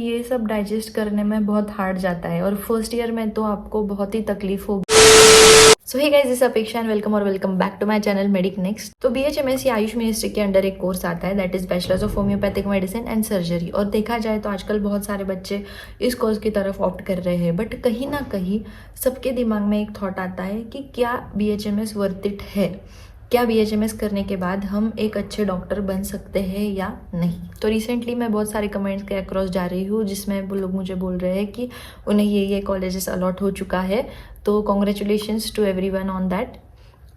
ये सब डाइजेस्ट करने में बहुत हार्ड जाता है और फर्स्ट ईयर में तो आपको बहुत ही तकलीफ होगी। So hey guys, this Apeksha and welcome back to my channel Medic Next. तो BHMS आयुष मिनिस्ट्री के अंडर एक कोर्स आता है that is bachelors of homeopathic medicine and surgery. और देखा जाए तो आजकल बहुत सारे बच्चे इस कोर्स की तरफ ऑप्ट कर रहे हैं, बट कहीं ना कहीं सबके दिमाग में एक थॉट आता है कि क्या BHMS वर्थ इट है, क्या BHMS करने के बाद हम एक अच्छे डॉक्टर बन सकते हैं या नहीं। तो रिसेंटली मैं बहुत सारे कमेंट्स के अक्रॉस जा रही हूँ जिसमें वो लोग मुझे बोल रहे हैं कि उन्हें ये कॉलेजेस अलॉट हो चुका है, तो congratulations to everyone on that.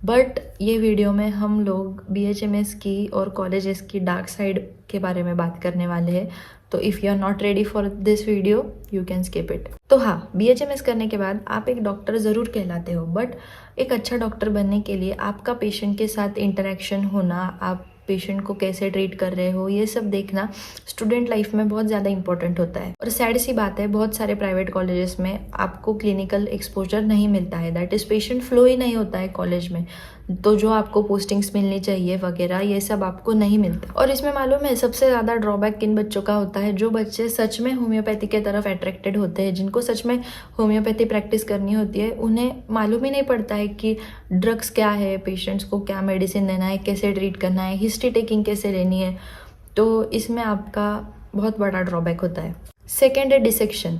But ये वीडियो में हम लोग BHMS की और कॉलेजेस की डार्क साइड के बारे में बात करने वाले हैं। तो if you are not ready for this video you can skip it. तो हाँ, BHMS करने के बाद आप एक डॉक्टर ज़रूर कहलाते हो, बट एक अच्छा डॉक्टर बनने के लिए आपका पेशेंट के साथ इंटरेक्शन होना, आप पेशेंट को कैसे ट्रीट कर रहे हो, ये सब देखना स्टूडेंट लाइफ में बहुत ज़्यादा इंपॉर्टेंट होता है। और सैड सी बात है, बहुत सारे प्राइवेट कॉलेजेस में आपको क्लिनिकल एक्सपोजर नहीं मिलता है, दैट इज़ पेशेंट फ्लो ही नहीं होता है कॉलेज में। तो जो आपको पोस्टिंग्स मिलनी चाहिए वगैरह ये सब आपको नहीं मिलता। और इसमें मालूम है सबसे ज़्यादा ड्रॉबैक किन बच्चों का होता है, जो बच्चे सच में होम्योपैथी के तरफ अट्रैक्टेड होते हैं, जिनको सच में होम्योपैथी प्रैक्टिस करनी होती है, उन्हें मालूम ही नहीं पड़ता है कि ड्रग्स क्या है, पेशेंट्स को क्या मेडिसिन देना है, कैसे ट्रीट करना है, हिस्ट्री टेकिंग कैसे लेनी है। तो इसमें आपका बहुत बड़ा ड्रॉबैक होता है। सेकेंड है डिसेक्शन।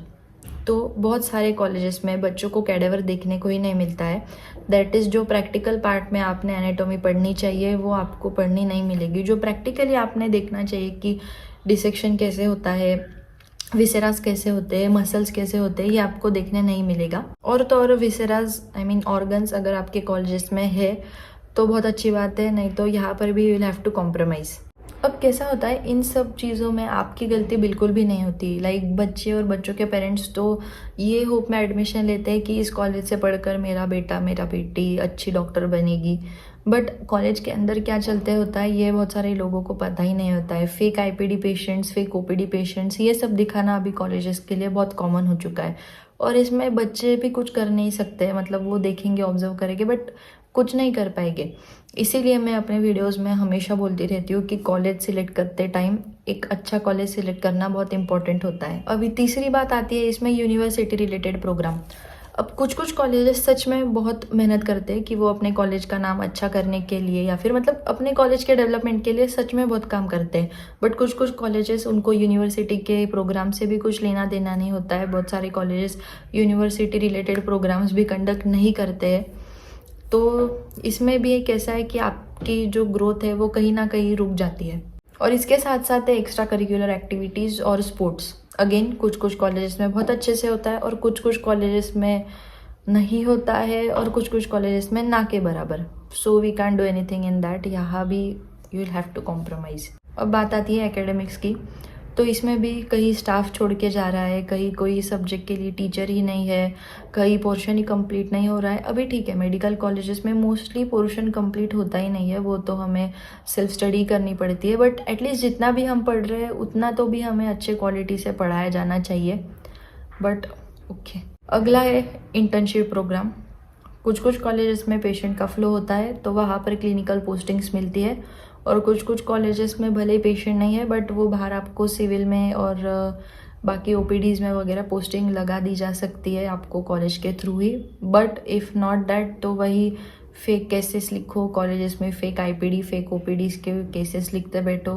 तो बहुत सारे कॉलेजेस में बच्चों को कैडेवर देखने को ही नहीं मिलता है, दैट इज़ जो प्रैक्टिकल पार्ट में आपने एनाटॉमी पढ़नी चाहिए वो आपको पढ़नी नहीं मिलेगी। जो प्रैक्टिकली आपने देखना चाहिए कि डिसेक्शन कैसे होता है, विसेरास कैसे होते हैं, मसल्स कैसे होते हैं, ये आपको देखने नहीं मिलेगा। और तो और विसेरास आई मीन ऑर्गन्स अगर आपके कॉलेजेस में है तो बहुत अच्छी बात है, नहीं तो यहाँ पर भी you will have to compromise. अब कैसा होता है, इन सब चीज़ों में आपकी गलती बिल्कुल भी नहीं होती। लाइक बच्चे और बच्चों के पेरेंट्स तो ये होप में एडमिशन लेते हैं कि इस कॉलेज से पढ़कर मेरा बेटा मेरा बेटी अच्छी डॉक्टर बनेगी, बट कॉलेज के अंदर क्या चलते होता है ये बहुत सारे लोगों को पता ही नहीं होता है। Fake IPD patients, fake OPD patients, ये सब दिखाना अभी कॉलेजेस के लिए बहुत कॉमन हो चुका है। और इसमें बच्चे भी कुछ कर नहीं सकते, मतलब वो देखेंगे, ऑब्जर्व करेंगे, बट कुछ नहीं कर पाएंगे। इसीलिए मैं अपने वीडियोस में हमेशा बोलती रहती हूँ कि कॉलेज सिलेक्ट करते टाइम एक अच्छा कॉलेज सिलेक्ट करना बहुत इंपॉर्टेंट होता है। अभी तीसरी बात आती है इसमें यूनिवर्सिटी रिलेटेड प्रोग्राम। अब कुछ कॉलेजेस सच में बहुत मेहनत करते हैं कि वो अपने कॉलेज का नाम अच्छा करने के लिए या फिर मतलब अपने कॉलेज के डेवलपमेंट के लिए सच में बहुत काम करते हैं, बट कुछ कॉलेजेस उनको यूनिवर्सिटी के प्रोग्राम से भी कुछ लेना देना नहीं होता है। बहुत सारे कॉलेजेस यूनिवर्सिटी रिलेटेड प्रोग्राम्स भी कंडक्ट नहीं करते हैं। तो इसमें भी एक ऐसा है कि आपकी जो ग्रोथ है वो कहीं ना कहीं रुक जाती है। और इसके साथ साथ है एक्स्ट्रा करिकुलर एक्टिविटीज़ और स्पोर्ट्स। अगेन कुछ कॉलेजेस में बहुत अच्छे से होता है और कुछ कॉलेजेस में नहीं होता है और कुछ कॉलेजेस में ना के बराबर। So we can do anything in that, यहाँ भी you will have to compromise. अब बात आती है एकेडमिक्स की। तो इसमें भी कहीं स्टाफ छोड़ के जा रहा है, कहीं कोई सब्जेक्ट के लिए टीचर ही नहीं है, कहीं पोर्शन ही कंप्लीट नहीं हो रहा है। अभी ठीक है, मेडिकल कॉलेजेस में मोस्टली पोर्शन कंप्लीट होता ही नहीं है, वो तो हमें सेल्फ स्टडी करनी पड़ती है, बट एटलीस्ट जितना भी हम पढ़ रहे हैं उतना तो भी हमें अच्छे क्वालिटी से पढ़ाया जाना चाहिए। बट ओके, अगला है इंटर्नशिप प्रोग्राम। कुछ कॉलेजेस में पेशेंट का फ्लो होता है तो वहाँ पर क्लिनिकल पोस्टिंग्स मिलती है, और कुछ कॉलेजेस में भले ही पेशेंट नहीं है बट वो बाहर आपको सिविल में और बाकी OPDs में वगैरह पोस्टिंग लगा दी जा सकती है आपको कॉलेज के through he. But if not that तो वही फेक केसेस लिखो कॉलेजेस में, फेक IPD फेक OPDs के केसेस लिखते बैठो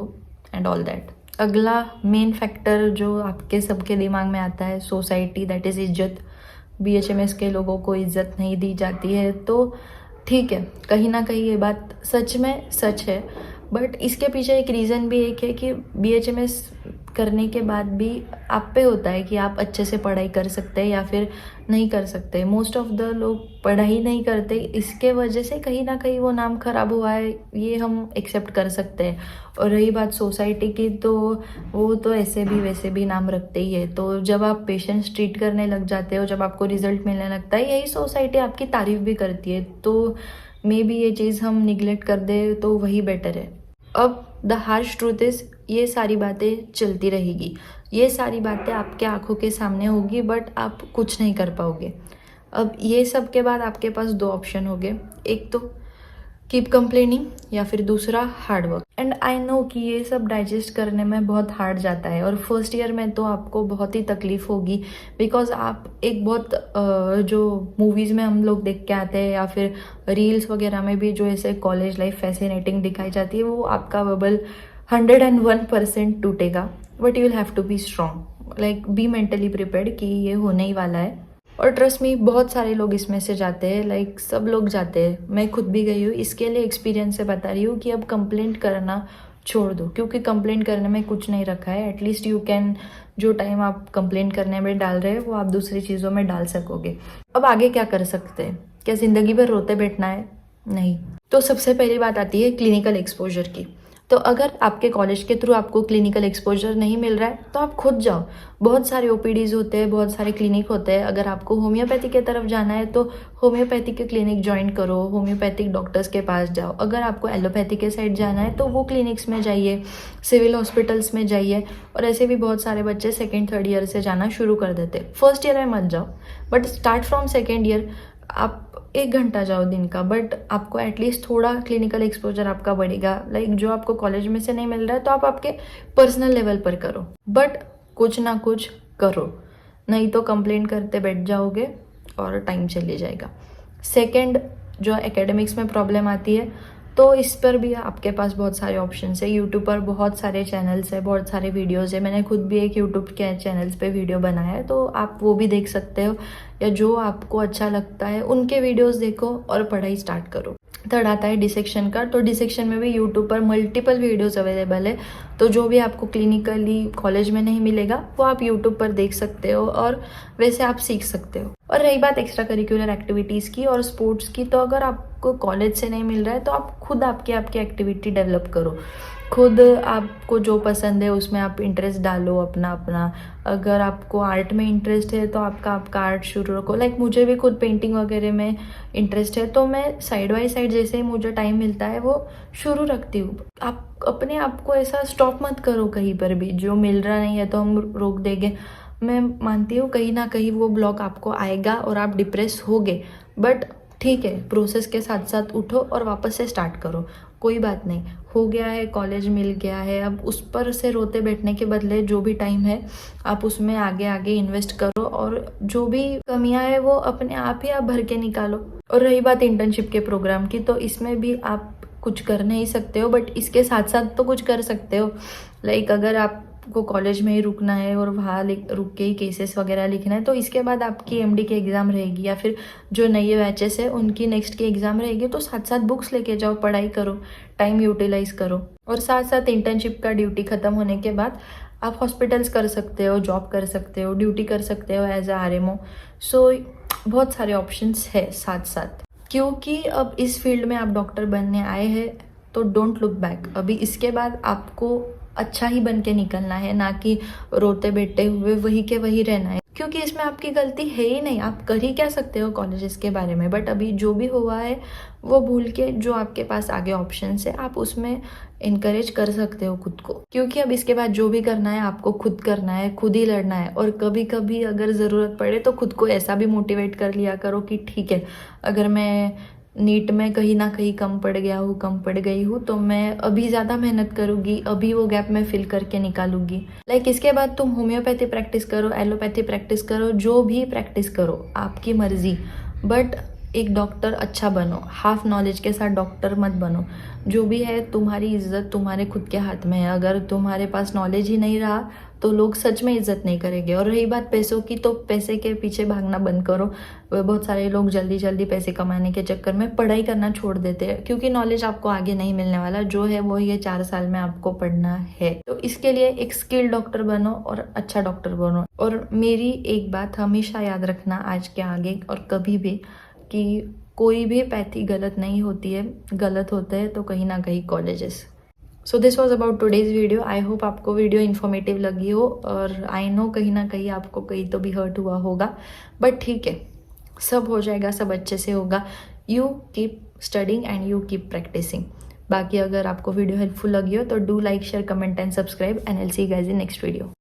एंड ऑल दैट। अगला मेन फैक्टर जो आपके सबके दिमाग में आता है, सोसाइटी, दैट इज़ इज्जत। BHMS के लोगों को इज्जत नहीं दी जाती है, तो ठीक है, कहीं ना कहीं ये बात सच में सच है, बट इसके पीछे एक रीज़न भी एक है कि BHMS करने के बाद भी आप पे होता है कि आप अच्छे से पढ़ाई कर सकते हैं या फिर नहीं कर सकते। मोस्ट ऑफ द लोग पढ़ाई नहीं करते, इसके वजह से कहीं ना कहीं वो नाम खराब हुआ है, ये हम एक्सेप्ट कर सकते हैं। और रही बात सोसाइटी की, तो वो तो ऐसे भी वैसे भी नाम रखते ही है। तो जब आप पेशेंट्स ट्रीट करने लग जाते हो, जब आपको रिजल्ट मिलने लगता है, यही सोसाइटी आपकी तारीफ भी करती है। तो मे बी ये चीज़ हम निगलेक्ट कर दे तो वही बेटर है। अब द हार्श ट्रूथ इज़, ये सारी बातें चलती रहेगी, ये सारी बातें आपके आंखों के सामने होगी, बट आप कुछ नहीं कर पाओगे। अब ये सब के बाद आपके पास दो ऑप्शन होंगे। एक तो कीप कंप्लेनिंग, या फिर दूसरा hard work. And I know कि ये सब डाइजेस्ट करने में बहुत हार्ड जाता है, और फर्स्ट ईयर में तो आपको बहुत ही तकलीफ होगी, बिकॉज आप एक बहुत जो मूवीज़ में हम लोग देख के आते हैं या फिर रील्स वगैरह में भी जो ऐसे कॉलेज लाइफ फैसिनेटिंग दिखाई जाती है, वो आपका बबल 101% टूटेगा। But you will have to be strong, like be mentally prepared कि ये होने ही वाला है। और ट्रस्ट मी, बहुत सारे लोग इसमें से जाते हैं, लाइक सब लोग जाते हैं, मैं खुद भी गई हूँ। इसके लिए एक्सपीरियंस से बता रही हूँ कि अब कंप्लेंट करना छोड़ दो, क्योंकि कंप्लेंट करने में कुछ नहीं रखा है। एटलीस्ट यू कैन, जो टाइम आप कंप्लेंट करने में डाल रहे हैं वो आप दूसरी चीज़ों में डाल सकोगे। अब आगे क्या कर सकते हैं? क्या ज़िंदगी भर रोते बैठना है? नहीं। तो सबसे पहली बात आती है क्लिनिकल एक्सपोजर की। तो अगर आपके कॉलेज के थ्रू आपको क्लिनिकल एक्सपोजर नहीं मिल रहा है तो आप खुद जाओ। बहुत सारे ओपीडीज होते हैं, बहुत सारे क्लिनिक होते हैं। अगर आपको होम्योपैथी की तरफ जाना है तो होम्योपैथी के क्लिनिक ज्वाइन करो, होम्योपैथिक डॉक्टर्स के पास जाओ। अगर आपको एलोपैथी के साइड जाना है तो वो क्लिनिक्स में जाइए, सिविल हॉस्पिटल्स में जाइए। और ऐसे भी बहुत सारे बच्चे सेकेंड थर्ड ईयर से जाना शुरू कर देते। फर्स्ट ईयर में मत जाओ, but start from second year. आप 1 घंटा जाओ दिन का, बट आपको एटलीस्ट थोड़ा क्लिनिकल एक्सपोजर आपका बढ़ेगा। लाइक जो आपको कॉलेज में से नहीं मिल रहा है तो आप आपके पर्सनल लेवल पर करो, बट कुछ ना कुछ करो, नहीं तो कंप्लेंट करते बैठ जाओगे और टाइम चले जाएगा। सेकंड, जो एकेडमिक्स में प्रॉब्लम आती है तो इस पर भी आपके पास बहुत सारे ऑप्शंस है। यूट्यूब पर बहुत सारे चैनल्स है, बहुत सारे वीडियोस है। मैंने खुद भी एक यूट्यूब के चैनल्स पे वीडियो बनाया है, तो आप वो भी देख सकते हो, या जो आपको अच्छा लगता है उनके वीडियोस देखो और पढ़ाई स्टार्ट करो। थर्ड आता है डिसेक्शन का। तो डिसेक्शन में भी यूट्यूब पर मल्टीपल वीडियोस अवेलेबल है, तो जो भी आपको क्लिनिकली कॉलेज में नहीं मिलेगा वो आप यूट्यूब पर देख सकते हो और वैसे आप सीख सकते हो। और रही बात एक्स्ट्रा करिकुलर एक्टिविटीज़ की और स्पोर्ट्स की, तो अगर आपको कॉलेज से नहीं मिल रहा है तो आप खुद आपकी एक्टिविटी डेवलप करो। खुद आपको जो पसंद है उसमें आप इंटरेस्ट डालो अपना अपना। अगर आपको आर्ट में इंटरेस्ट है तो आपका आर्ट शुरू रखो। लाइक मुझे भी खुद पेंटिंग वगैरह में इंटरेस्ट है, तो मैं साइड बाय साइड जैसे ही मुझे टाइम मिलता है वो शुरू रखती हूँ। आप अपने आप को ऐसा स्टॉप मत करो कहीं पर भी, जो मिल रहा नहीं है तो हम रोक देंगे। मैं मानती हूँ कहीं ना कहीं वो ब्लॉक आपको आएगा और आप डिप्रेस होगे, बट ठीक है, प्रोसेस के साथ साथ उठो और वापस से स्टार्ट करो। कोई बात नहीं, हो गया है, कॉलेज मिल गया है, अब उस पर से रोते बैठने के बदले जो भी टाइम है आप उसमें आगे आगे इन्वेस्ट करो, और जो भी कमियां है वो अपने आप ही आप भर के निकालो। और रही बात इंटर्नशिप के प्रोग्राम की, तो इसमें भी आप कुछ कर नहीं सकते हो, बट इसके साथ साथ तो कुछ कर सकते हो। लाइक अगर आपको कॉलेज में ही रुकना है और वहाँ रुक के ही केसेस वगैरह लिखना है, तो इसके बाद आपकी एमडी की एग्ज़ाम रहेगी, या फिर जो नए बैचेस है उनकी नेक्स्ट की एग्ज़ाम रहेगी। तो साथ साथ बुक्स लेके जाओ, पढ़ाई करो, टाइम यूटिलाइज करो। और साथ साथ इंटर्नशिप का ड्यूटी ख़त्म होने के बाद आप हॉस्पिटल्स कर सकते हो, जॉब कर सकते हो, ड्यूटी कर सकते हो एज आ RMO। सो बहुत सारे ऑप्शंस है साथ साथ, क्योंकि अब इस फील्ड में आप डॉक्टर बनने आए हैं तो डोंट लुक बैक। अभी इसके बाद आपको अच्छा ही बन के निकलना है, ना कि रोते बैठे हुए वही के वही रहना है, क्योंकि इसमें आपकी गलती है ही नहीं। आप कर ही क्या सकते हो कॉलेजेस के बारे में, बट अभी जो भी हुआ है वो भूल के जो आपके पास आगे ऑप्शंस है आप उसमें इनकरेज कर सकते हो खुद को। क्योंकि अब इसके बाद जो भी करना है आपको खुद करना है, खुद ही लड़ना है। और कभी कभी अगर ज़रूरत पड़े तो खुद को ऐसा भी मोटिवेट कर लिया करो कि ठीक है, अगर मैं नीट में कहीं ना कहीं कम पड़ गई हूँ तो मैं अभी ज़्यादा मेहनत करूँगी, अभी वो गैप मैं फिल करके निकालूंगी। लाइक इसके बाद तुम होम्योपैथी प्रैक्टिस करो, एलोपैथी प्रैक्टिस करो, जो भी प्रैक्टिस करो आपकी मर्जी, बट एक डॉक्टर अच्छा बनो। हाफ नॉलेज के साथ डॉक्टर मत बनो। जो भी है तुम्हारी इज्जत तुम्हारे खुद के हाथ में है। अगर तुम्हारे पास नॉलेज ही नहीं रहा तो लोग सच में इज्जत नहीं करेंगे। और रही बात पैसों की, तो पैसे के पीछे भागना बंद करो। बहुत सारे लोग जल्दी जल्दी पैसे कमाने के चक्कर में पढ़ाई करना छोड़ देते हैं, क्योंकि नॉलेज आपको आगे नहीं मिलने वाला। जो है वो ये 4 साल में आपको पढ़ना है। तो इसके लिए एक स्किल्ड डॉक्टर बनो और अच्छा डॉक्टर बनो। और मेरी एक बात हमेशा याद रखना आज के आगे और कभी भी, कि कोई भी पैथी गलत नहीं होती है, गलत होता है तो कहीं ना कहीं colleges. So this was about today's video. I hope आपको वीडियो इन्फॉर्मेटिव लगी हो, और आई नो कहीं ना कहीं आपको कहीं तो भी हर्ट हुआ होगा, बट ठीक है, सब हो जाएगा, सब अच्छे से होगा। You keep studying and you keep practising. बाकी अगर आपको वीडियो हेल्पफुल लगी हो तो do like, share, comment and subscribe, and I will see you guys in next video.